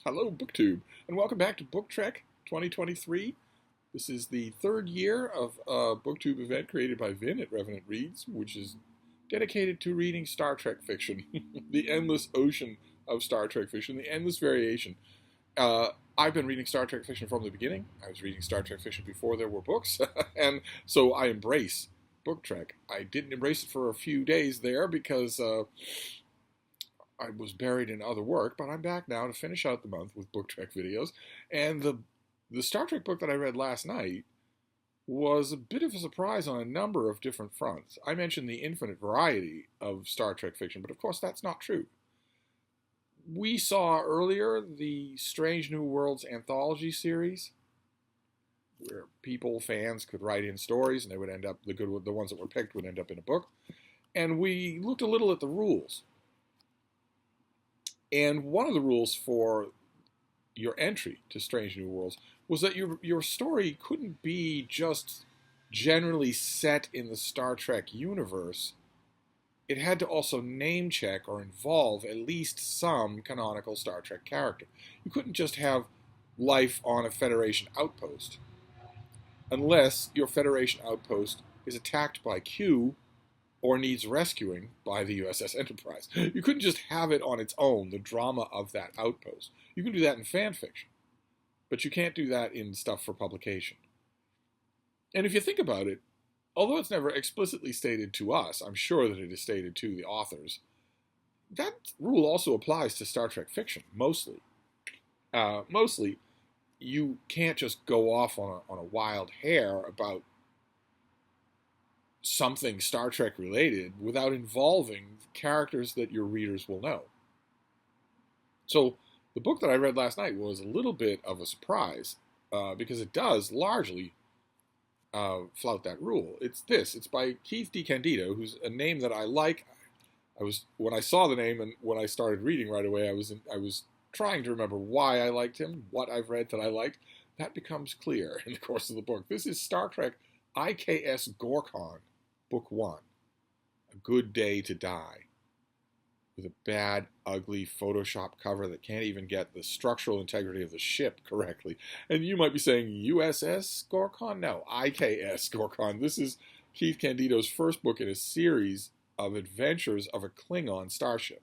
Hello, BookTube, and welcome back to Book Trek 2023. This is the third year of a BookTube event created by Vin at Revenant Reads, which is dedicated to reading Star Trek fiction, the endless ocean of Star Trek fiction, the endless variation. I've been reading Star Trek fiction from the beginning. I was reading Star Trek fiction before there were books, and so I embrace Book Trek. I didn't embrace it for a few days there because I was buried in other work, but I'm back now to finish out the month with Book Trek videos. And the Star Trek book that I read last night was a bit of a surprise on a number of different fronts. I mentioned the infinite variety of Star Trek fiction, but of course that's not true. We saw earlier the Strange New Worlds anthology series, where fans could write in stories, and they would end up, the ones that were picked would end up in a book. And we looked a little at the rules. And one of the rules for your entry to Strange New Worlds was that your story couldn't be just generally set in the Star Trek universe. It had to also name check or involve at least some canonical Star Trek character. You couldn't just have life on a Federation outpost, unless your Federation outpost is attacked by Q or needs rescuing by the USS Enterprise. You couldn't just have it on its own, the drama of that outpost. You can do that in fan fiction, but you can't do that in stuff for publication. And if you think about it, although it's never explicitly stated to us, I'm sure that it is stated to the authors, that rule also applies to Star Trek fiction, mostly. Mostly, you can't just go off on a wild hare about something Star Trek related without involving characters that your readers will know. So the book that I read last night was a little bit of a surprise because it does largely flout that rule. It's by Keith DeCandido, who's a name that I like. When I saw the name and when I started reading right away, I was trying to remember why I liked him, what I've read that I liked. That becomes clear in the course of the book. This is Star Trek IKS Gorkon, Book 1, A Good Day to Die, with a bad, ugly Photoshop cover that can't even get the structural integrity of the ship correctly. And you might be saying, USS Gorkon? No, IKS Gorkon. This is Keith Candido's first book in a series of adventures of a Klingon starship.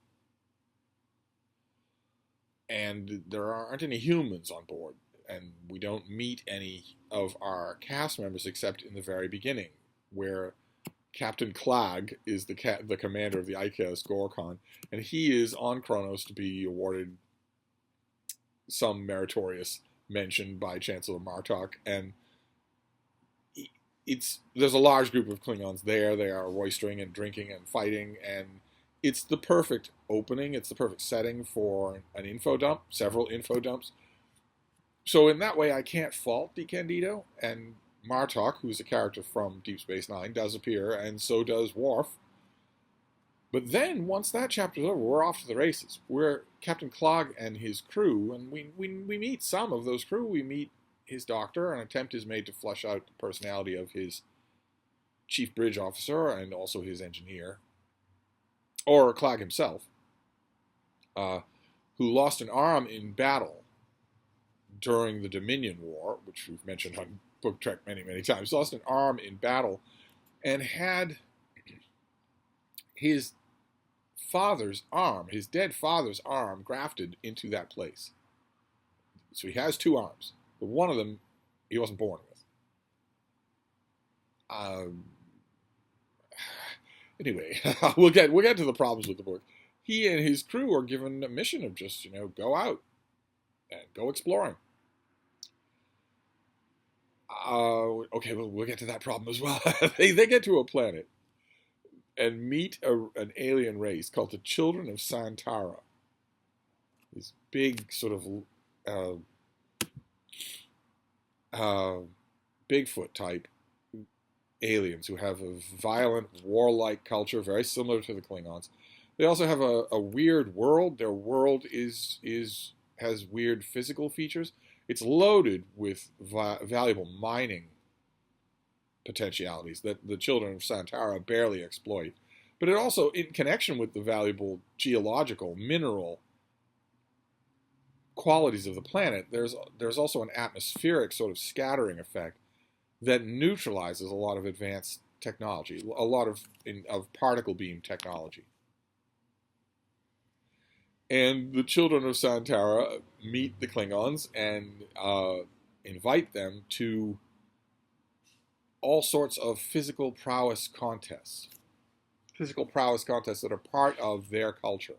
And there aren't any humans on board, and we don't meet any of our cast members except in the very beginning, where Captain Clag is the commander of the IKS Gorkon, and he is on Kronos to be awarded some meritorious mention by Chancellor Martok. And there's a large group of Klingons there. They are roistering and drinking and fighting, and it's the perfect opening. It's the perfect setting for an info dump, several info dumps. So in that way, I can't fault DeCandido, and Martok, who's a character from Deep Space Nine, does appear, and so does Worf. But then, once that chapter's over, we're off to the races. We're Captain Clog and his crew, and we meet some of those crew. We meet his doctor. An attempt is made to flesh out the personality of his chief bridge officer and also his engineer, or Clog himself, who lost an arm in battle during the Dominion War, which we've mentioned on Book Trek many, many times. Lost an arm in battle and had his father's arm, his dead father's arm, grafted into that place. So he has two arms, but one of them he wasn't born with. Anyway, we'll get to the problems with the book. He and his crew are given a mission of just, go out and go exploring. Okay, well, we'll get to that problem as well. they get to a planet and meet an alien race called the Children of Santara. These big sort of Bigfoot type aliens who have a violent, warlike culture, very similar to the Klingons. They also have a weird world. Their world has weird physical features. It's loaded with valuable mining potentialities that the Children of Santara barely exploit. But it also, in connection with the valuable geological, mineral qualities of the planet, there's also an atmospheric sort of scattering effect that neutralizes a lot of advanced technology, a lot of particle beam technology. And the children of Santara meet the Klingons and invite them to all sorts of physical prowess contests that are part of their culture.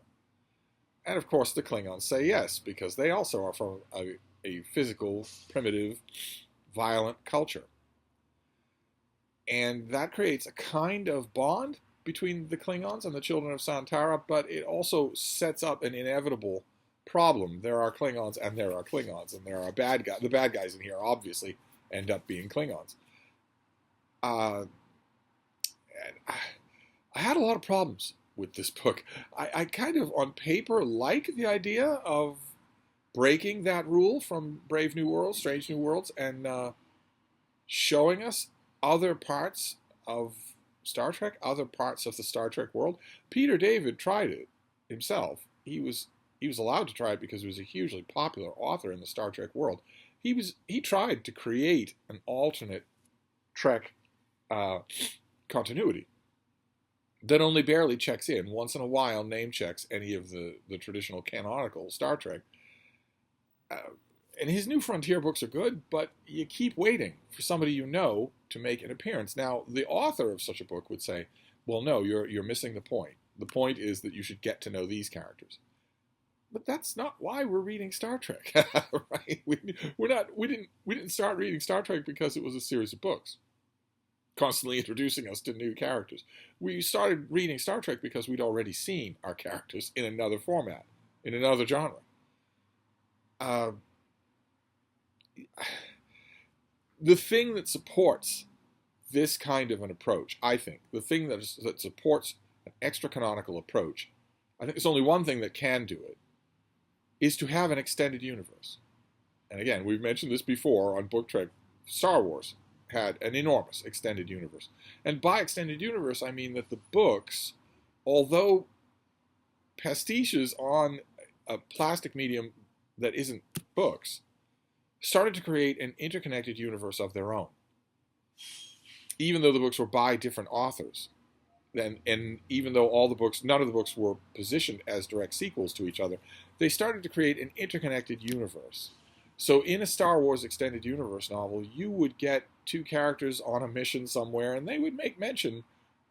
And of course, the Klingons say yes, because they also are from a physical, primitive, violent culture. And that creates a kind of bond between the Klingons and the children of Santara, but it also sets up an inevitable problem. There are Klingons and there are Klingons, and there are bad guys. The bad guys in here obviously end up being Klingons. And I had a lot of problems with this book. I kind of, on paper, like the idea of breaking that rule from Brave New Worlds, Strange New Worlds, and showing us other parts of Star Trek, other parts of the Star Trek world. Peter David tried it himself. He was allowed to try it because he was a hugely popular author in the Star Trek world. He tried to create an alternate Trek continuity that only barely checks in. Once in a while, name checks any of the traditional canonical Star Trek. And his New Frontier books are good, but you keep waiting for somebody you know to make an appearance. Now, the author of such a book would say, well, no, you're missing the point. The point is that you should get to know these characters. But that's not why we're reading Star Trek, right? We didn't start reading Star Trek because it was a series of books, constantly introducing us to new characters. We started reading Star Trek because we'd already seen our characters in another format, in another genre. The thing that supports this kind of an approach, I think, the thing that supports an extra-canonical approach, I think there's only one thing that can do it, is to have an extended universe. And again, we've mentioned this before on Book Trek. Star Wars had an enormous extended universe. And by extended universe, I mean that the books, although pastiches on a plastic medium that isn't books, started to create an interconnected universe of their own. Even though the books were by different authors, and even though none of the books were positioned as direct sequels to each other, they started to create an interconnected universe. So in a Star Wars extended universe novel, you would get two characters on a mission somewhere, and they would make mention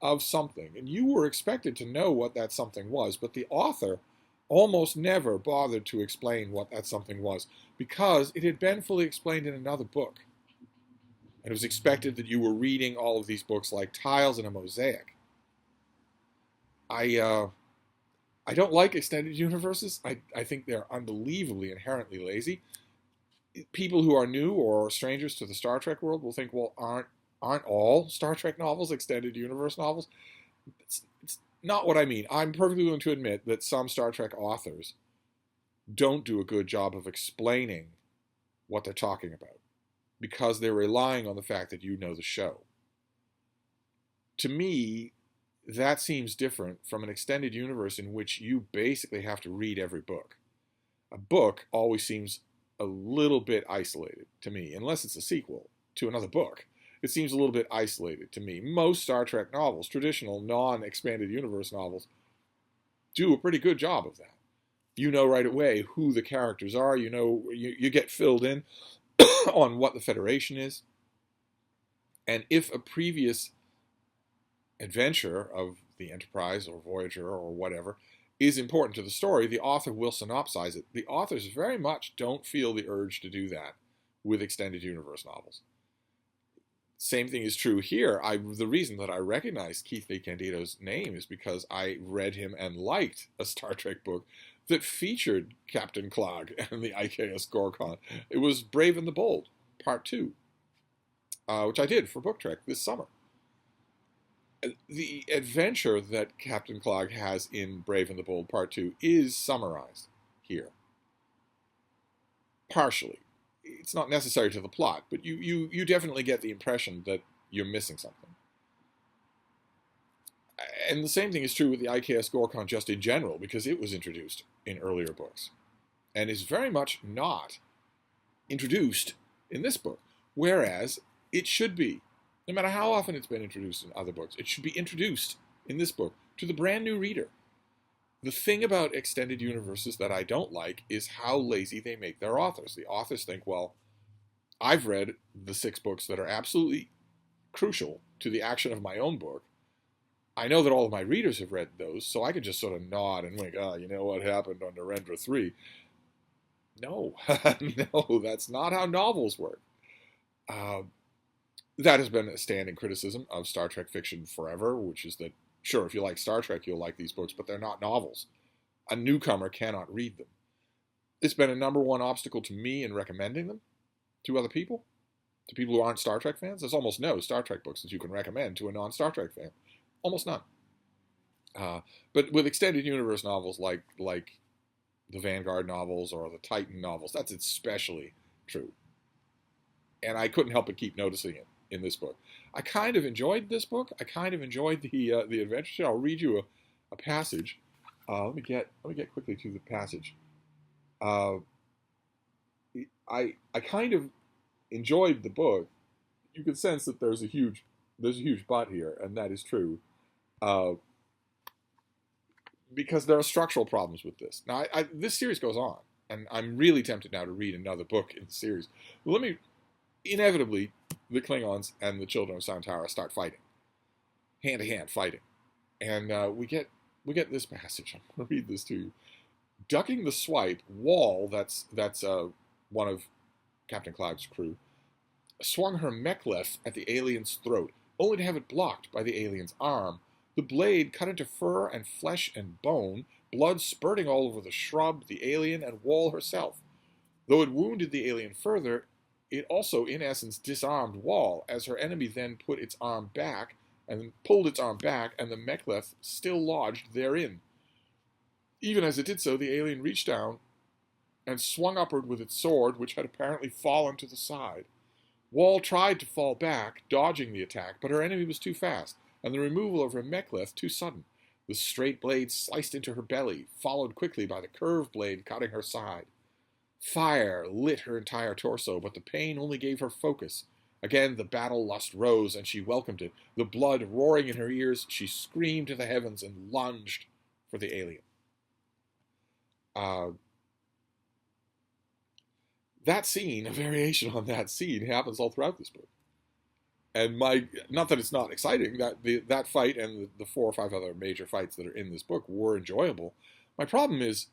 of something. And you were expected to know what that something was, but the author almost never bothered to explain what that something was, because it had been fully explained in another book. And it was expected that you were reading all of these books like tiles in a mosaic. I don't like extended universes. I think they're unbelievably inherently lazy. People who are new or strangers to the Star Trek world will think, well, aren't all Star Trek novels extended universe novels? It's not what I mean. I'm perfectly willing to admit that some Star Trek authors don't do a good job of explaining what they're talking about because they're relying on the fact that you know the show. To me, that seems different from an extended universe in which you basically have to read every book. A book always seems a little bit isolated to me, unless it's a sequel to another book. It seems a little bit isolated to me. Most Star Trek novels, traditional non-expanded universe novels, do a pretty good job of that. You know right away who the characters are. You know, you get filled in on what the Federation is. And if a previous adventure of the Enterprise or Voyager or whatever is important to the story, the author will synopsize it. The authors very much don't feel the urge to do that with extended universe novels. Same thing is true here. The reason that I recognized Keith Lee Candido's name is because I read him and liked a Star Trek book that featured Captain Clog and the IKS Gorkon. It was Brave and the Bold, Part 2, which I did for Book Trek this summer. The adventure that Captain Clog has in Brave and the Bold Part 2 is summarized here. Partially. It's not necessary to the plot, but you definitely get the impression that you're missing something. And the same thing is true with the IKS Gorkon just in general, because it was introduced in earlier books. and is very much not introduced in this book, whereas it should be. No matter how often it's been introduced in other books, it should be introduced in this book to the brand new reader. The thing about extended universes that I don't like is how lazy they make their authors. The authors think, well, I've read the 6 books that are absolutely crucial to the action of my own book. I know that all of my readers have read those, so I can just sort of nod and wink, you know what happened on Narendra 3. No, no, that's not how novels work. That has been a standing criticism of Star Trek fiction forever, which is that, sure, if you like Star Trek, you'll like these books, but they're not novels. A newcomer cannot read them. It's been a number one obstacle to me in recommending them to other people, to people who aren't Star Trek fans. There's almost no Star Trek books that you can recommend to a non-Star Trek fan. Almost none. But with extended universe novels like the Vanguard novels or the Titan novels, that's especially true. And I couldn't help but keep noticing it in this book. I kind of enjoyed this book. I kind of enjoyed the adventure. I'll read you a passage. Let me get quickly to the passage. I kind of enjoyed the book. You can sense that there's a huge but here, and that is true. Because there are structural problems with this. Now, this series goes on, and I'm really tempted now to read another book in the series. Inevitably, the Klingons and the children of Santara start fighting, hand-to-hand fighting. And we get this passage. I'm going to read this to you. Ducking the swipe, Wall, that's one of Captain Cloud's crew, swung her mek'leth at the alien's throat, only to have it blocked by the alien's arm. The blade cut into fur and flesh and bone, blood spurting all over the shrub, the alien, and Wall herself. Though it wounded the alien further, it also, in essence, disarmed Wall, as her enemy then pulled its arm back, and the mek'leth still lodged therein. Even as it did so, the alien reached down and swung upward with its sword, which had apparently fallen to the side. Wall tried to fall back, dodging the attack, but her enemy was too fast, and the removal of her mek'leth too sudden. The straight blade sliced into her belly, followed quickly by the curved blade cutting her side. Fire lit her entire torso, but the pain only gave her focus. Again the battle lust rose, and she welcomed it. The blood roaring in her ears, she screamed to the heavens and lunged for the alien. That scene, a variation on that scene, happens all throughout this book. And not that it's not exciting, that fight and the 4 or 5 other major fights that are in this book were enjoyable. My problem is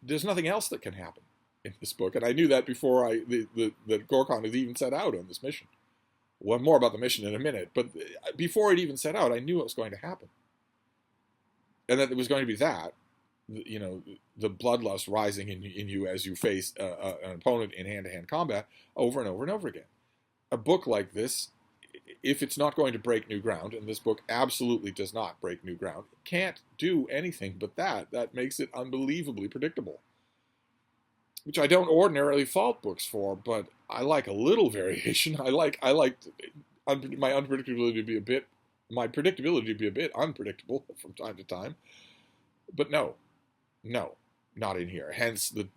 there's nothing else that can happen in this book, and I knew that before that Gorkon had even set out on this mission. Well, more about the mission in a minute, but before it even set out, I knew what was going to happen, and that it was going to be that, you know, the bloodlust rising in you as you face an opponent in hand-to-hand combat over and over and over again. A book like this, if it's not going to break new ground, and this book absolutely does not break new ground, it can't do anything but that. That makes it unbelievably predictable. Which I don't ordinarily fault books for, but I like a little variation. I like my predictability to be a bit unpredictable from time to time. But no, not in here. Hence the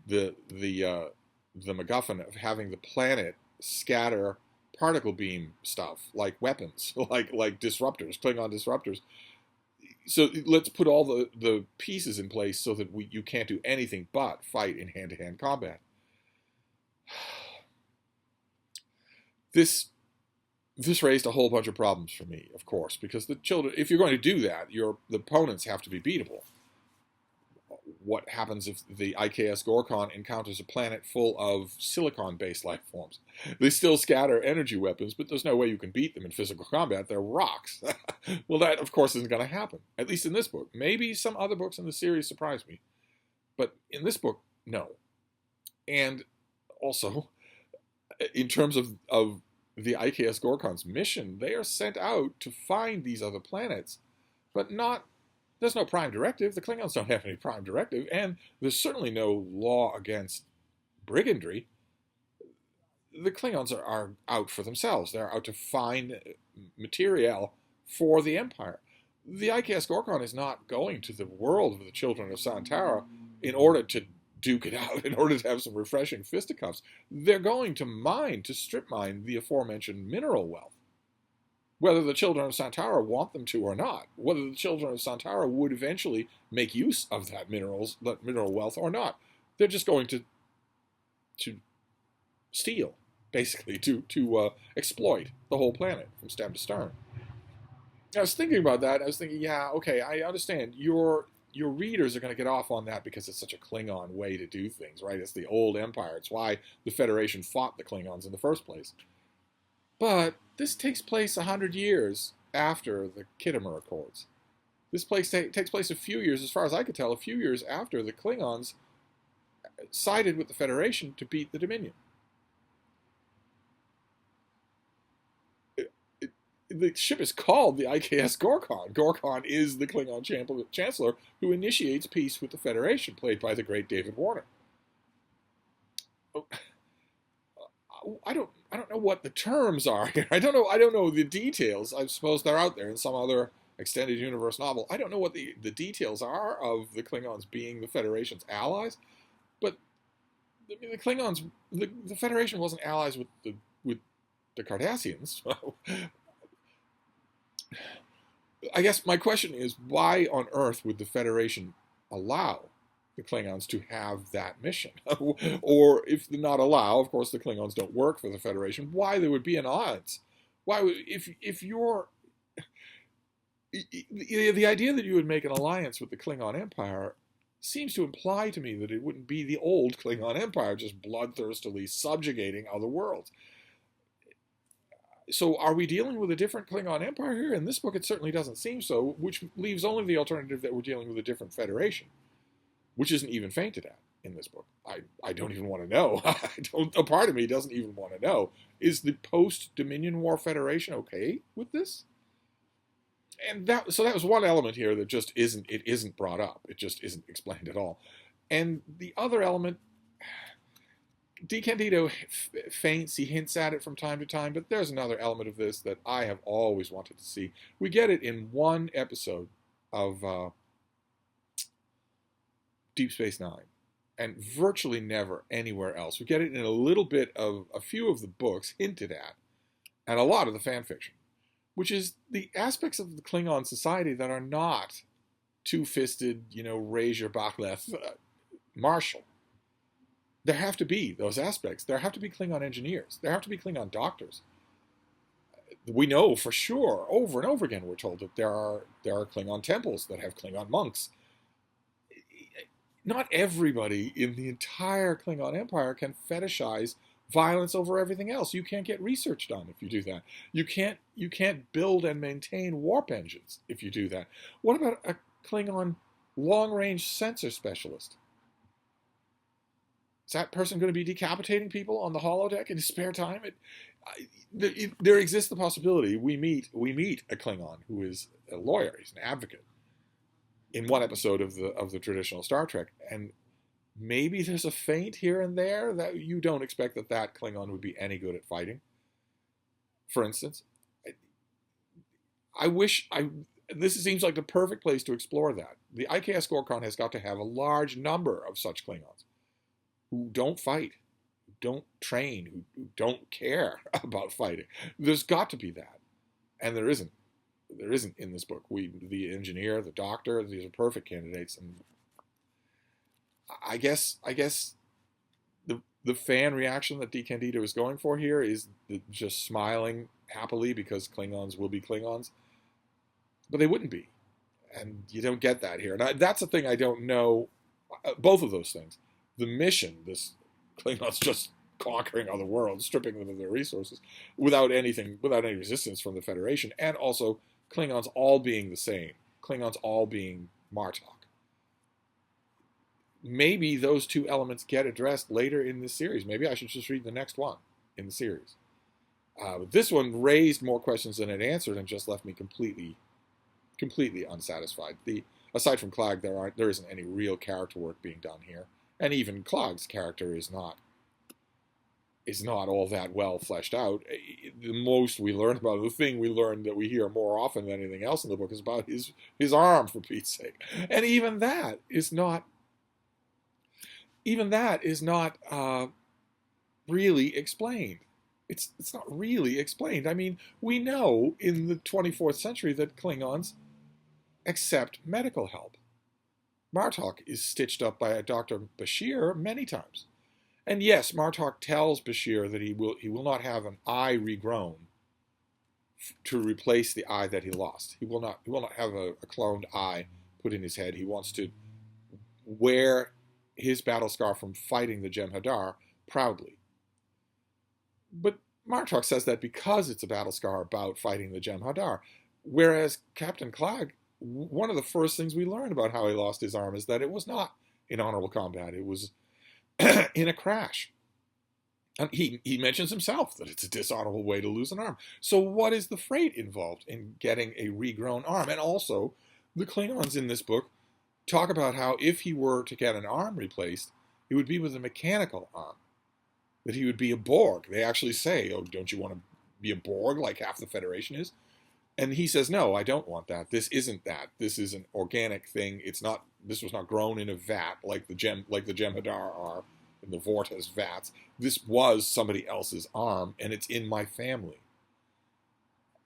MacGuffin of having the planet scatter particle beam stuff like weapons, like disruptors, Klingon disruptors. So let's put all the pieces in place so that you can't do anything but fight in hand-to-hand combat. This raised a whole bunch of problems for me, of course, because the children, if you're going to do that, the opponents have to be beatable. What happens if the IKS Gorkon encounters a planet full of silicon-based life forms? They still scatter energy weapons, but there's no way you can beat them in physical combat. They're rocks. Well, that, of course, isn't going to happen, at least in this book. Maybe some other books in the series surprise me, but in this book, no. And also, in terms of the IKS Gorkon's mission, they are sent out to find these other planets, but not... There's no prime directive. The Klingons don't have any prime directive, and there's certainly no law against brigandry. The Klingons are out for themselves. They're out to find materiel for the Empire. The IKS Gorkon is not going to the world of the children of Santara in order to duke it out in order to have some refreshing fisticuffs. They're going to strip mine the aforementioned mineral wealth. Whether the children of Santara want them to or not, whether the children of Santara would eventually make use of that mineral wealth or not, they're just going to steal, basically, to exploit the whole planet from stem to stern. I was thinking about that. I was thinking, yeah, okay, I understand. Your readers are going to get off on that because it's such a Klingon way to do things, right? It's the old empire. It's why the Federation fought the Klingons in the first place. But this takes place 100 years after the Khitomer Accords. This takes place a few years, as far as I could tell, a few years after the Klingons sided with the Federation to beat the Dominion. The ship is called the IKS Gorkon. Gorkon is the Klingon chancellor who initiates peace with the Federation, played by the great David Warner. I don't know what the terms are here. I don't know the details. I suppose they're out there in some other extended universe novel. I don't know what the details are of the Klingons being the Federation's allies, but I mean, the Klingons, the Federation wasn't allies with the Cardassians. I guess my question is, why on earth would the Federation allow the Klingons to have that mission? Or if not allow, of course the Klingons don't work for the Federation, why there would be an alliance? Why would, if you're, the idea that you would make an alliance with the Klingon Empire seems to imply to me that it wouldn't be the old Klingon Empire just bloodthirstily subjugating other worlds. So are we dealing with a different Klingon Empire here? In this book, it certainly doesn't seem so, which leaves only the alternative that we're dealing with a different Federation, which isn't even fainted at in this book. I don't even want to know. A part of me doesn't even want to know. Is the post-Dominion War Federation okay with this? And that was one element here that just isn't brought up. It just isn't explained at all. And the other element, DeCandido feints, he hints at it from time to time, but there's another element of this that I have always wanted to see. We get it in one episode of Deep Space Nine, and virtually never anywhere else. We get it in a little bit of a few of the books hinted at, and a lot of the fan fiction, which is the aspects of the Klingon society that are not two-fisted, raise your Backleth martial. There have to be those aspects. There have to be Klingon engineers. There have to be Klingon doctors. We know for sure, over and over again, we're told that there are Klingon temples that have Klingon monks. Not everybody in the entire Klingon Empire can fetishize violence over everything else. You can't get research done if you do that. You can't build and maintain warp engines if you do that. What about a Klingon long-range sensor specialist? Is that person going to be decapitating people on the holodeck in his spare time? There exists the possibility we meet a Klingon who is a lawyer. He's an advocate in one episode of the traditional Star Trek, and maybe there's a feint here and there that you don't expect that Klingon would be any good at fighting. For instance, this seems like the perfect place to explore that. The IKS Gorkon has got to have a large number of such Klingons who don't fight, who don't train, who don't care about fighting. There's got to be that, and there isn't. There isn't in this book. The engineer, the doctor, these are perfect candidates, and I guess the fan reaction that DeCandido is going for here is just smiling happily because Klingons will be Klingons, but they wouldn't be, and you don't get that here. And that's the thing I don't know. Both of those things. The mission, this Klingons just conquering other worlds, stripping them of their resources, without any resistance from the Federation, and also Klingons all being the same, Klingons all being Martok. Maybe those two elements get addressed later in this series. Maybe I should just read the next one in the series. This one raised more questions than it answered and just left me completely unsatisfied. Aside from Clag, there isn't any real character work being done here. And even Clag's character is not all that well fleshed out. The most we learn about, the thing we learn that we hear more often than anything else in the book is about his arm, for Pete's sake. And even that is not... even that is not really explained. It's not really explained. I mean, we know in the 24th century that Klingons accept medical help. Martok is stitched up by a Dr. Bashir many times. And yes, Martok tells Bashir that he will not have an eye regrown to replace the eye that he lost. He will not have a cloned eye put in his head. He wants to wear his battle scar from fighting the Jem'Hadar proudly. But Martok says that because it's a battle scar about fighting the Jem'Hadar, whereas Captain Clag, one of the first things we learn about how he lost his arm is that it was not in honorable combat. It was in a crash. And he mentions himself that it's a dishonorable way to lose an arm. So what is the freight involved in getting a regrown arm? And also, the Klingons in this book talk about how if he were to get an arm replaced, it would be with a mechanical arm. That he would be a Borg. They actually say, oh, don't you want to be a Borg like half the Federation is? And he says, no, I don't want that. This isn't that. This is an organic thing. It's not. This was not grown in a vat like the Jem'Hadar are in the Vorta's vats. This was somebody else's arm, and it's in my family.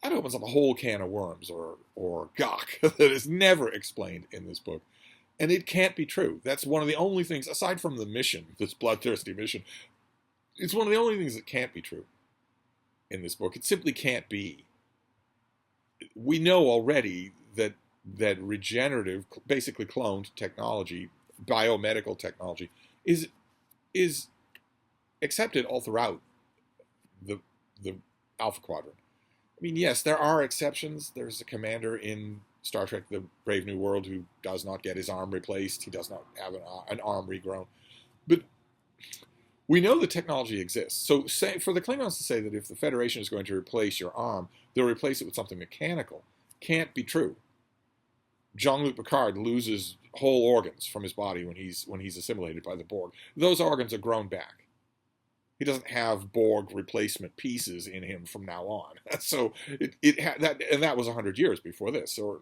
That opens up a whole can of worms or gawk that is never explained in this book. And it can't be true. That's one of the only things, aside from the mission, this bloodthirsty mission, it's one of the only things that can't be true in this book. It simply can't be. We know already that regenerative, basically cloned technology, biomedical technology, is accepted all throughout the Alpha Quadrant. I mean, yes, there are exceptions. There's a commander in Star Trek: The Brave New World who does not get his arm replaced. He does not have an arm regrown. But we know the technology exists. So for the Klingons to say that if the Federation is going to replace your arm, they'll replace it with something mechanical, can't be true. Jean-Luc Picard loses whole organs from his body when he's assimilated by the Borg. Those organs are grown back. He doesn't have Borg replacement pieces in him from now on. So that was 100 years before this, or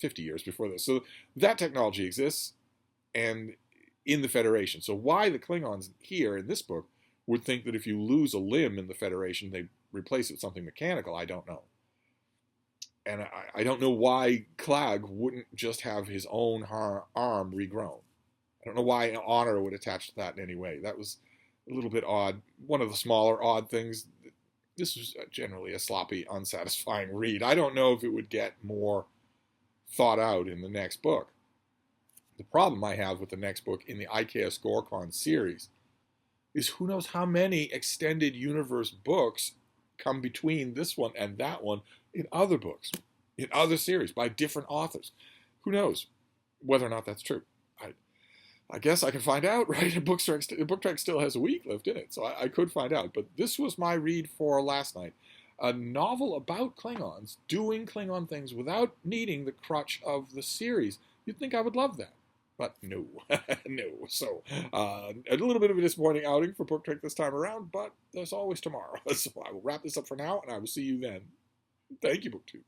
50 years before this. So that technology exists, and in the Federation. So why the Klingons here in this book would think that if you lose a limb in the Federation, they replace it with something mechanical, I don't know. And I don't know why Clag wouldn't just have his own arm regrown. I don't know why honor would attach to that in any way. That was a little bit odd. One of the smaller odd things. This was generally a sloppy, unsatisfying read. I don't know if it would get more thought out in the next book. The problem I have with the next book in the IKS Gorkon series is who knows how many extended universe books come between this one and that one in other books, in other series by different authors. Who knows whether or not that's true? I guess I can find out, right? Book Trek still has a week left in it, so I could find out. But this was my read for last night. A novel about Klingons doing Klingon things without needing the crutch of the series. You'd think I would love that. But no, no. So a little bit of a disappointing outing for Book Trek this time around, but there's always tomorrow. So I will wrap this up for now, and I will see you then. Thank you, BookTube.